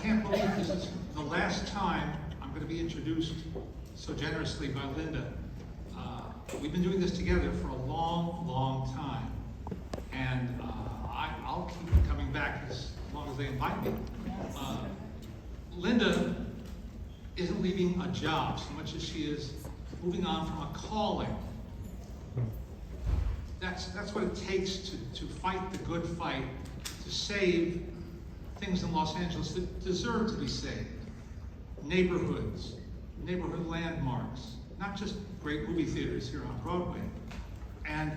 can't believe this is the last time I'm going to be introduced so generously by Linda. We've been doing this together for a long, long time. And I'll keep coming back as long as they invite me. Linda isn't leaving a job so much as she is moving on from a calling. That's what it takes to fight the good fight, to save things in Los Angeles that deserve to be saved. Neighborhoods, neighborhood landmarks, not just great movie theaters here on Broadway. And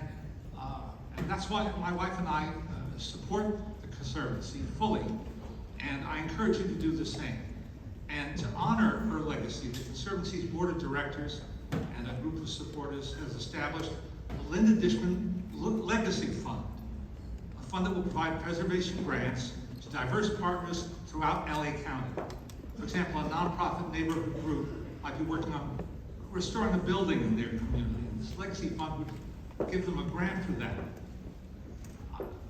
that's why my wife and I support the Conservancy fully, and I encourage you to do the same. And to honor her legacy, the Conservancy's Board of Directors and a group of supporters has established the Linda Dishman Legacy Fund, a fund that will provide preservation grants to diverse partners throughout LA County. For example, a nonprofit neighborhood group might be working on restoring a building in their community. And this Legacy Fund would give them a grant for that.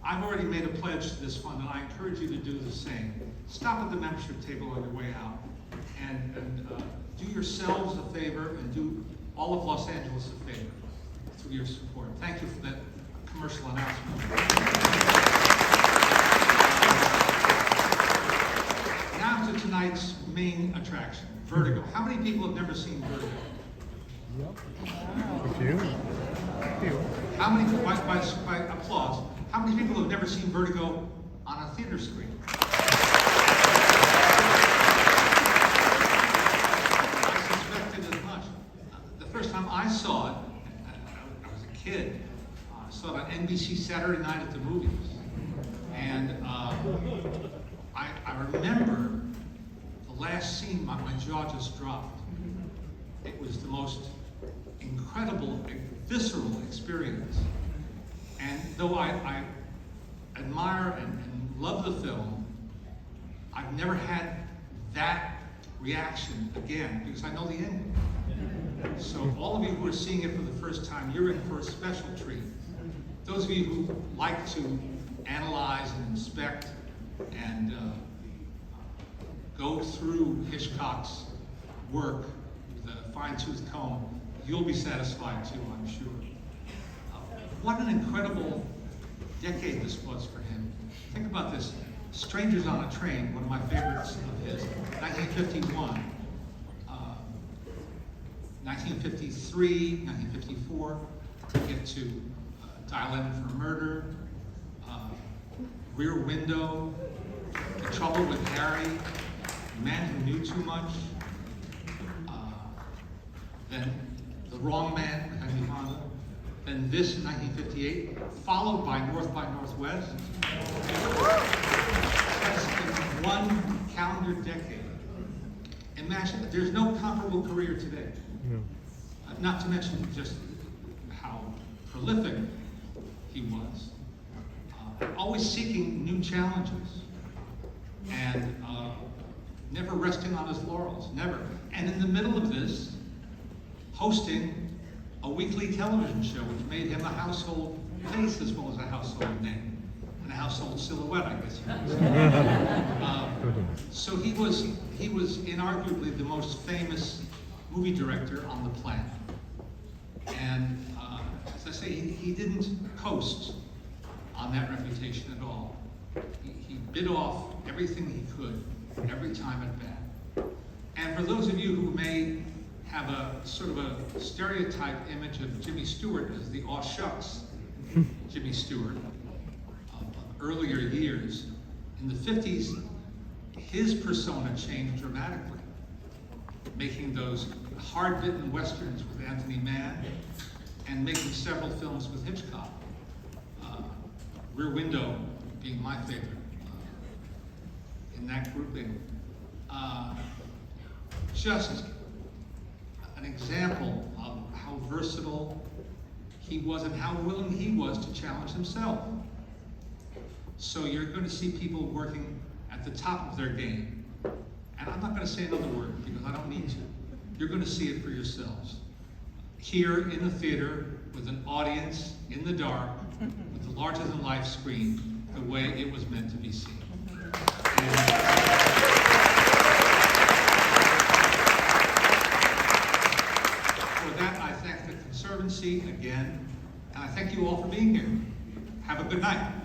I've already made a pledge to this fund, and I encourage you to do the same. Stop at the membership table on your way out, and do yourselves a favor, and do all of Los Angeles a favor through your support. Thank you for that commercial announcement. Now to tonight's main attraction, Vertigo. How many people have never seen Vertigo? A few. How many, by applause, how many people have never seen Vertigo on a theater screen? I suspected as much. The first time I saw it, I was a kid. I saw it on NBC Saturday Night at the Movies. And I remember the last scene, my jaw just dropped. It was the most incredible, visceral experience. And though I admire and love the film, I've never had that reaction again, because I know the ending. So all of you who are seeing it for the first time, you're in for a special treat. Those of you who like to analyze and inspect and go through Hitchcock's work with a fine-tooth comb, you'll be satisfied too, I'm sure. What an incredible decade this was for him. Think about this. Strangers on a Train, one of my favorites of his, 1951. 1953, 1954, we get to Dial M for Murder, Rear Window, The Trouble with Harry, The Man Who Knew Too Much, then The Wrong Man with Henry Fonda, then this in 1958, followed by North by Northwest. That's in one calendar decade. Imagine that there's no comparable career today. No. Not to mention just how prolific he was. Always seeking new challenges and never resting on his laurels, never. And in the middle of this, hosting a weekly television show, which made him a household face as well as a household name, and a household silhouette, I guess you could say. So he was inarguably the most famous movie director on the planet. And as I say, he didn't coast on that reputation at all. He bit off everything he could, every time it bad. And for those of you who may have a sort of a stereotype image of Jimmy Stewart as the aw shucks Jimmy Stewart of earlier years, in the 50s, his persona changed dramatically, making those hard-bitten westerns with Anthony Mann and making several films with Hitchcock. Rear Window being my favorite in that grouping. Just an example of how versatile he was and how willing he was to challenge himself. So you're going to see people working at the top of their game. And I'm not going to say another word because I don't need to. You're going to see it for yourselves. Here in the theater with an audience in the dark with the larger-than-life screen, the way it was meant to be seen. And for that, I thank the Conservancy again, and I thank you all for being here. Have a good night.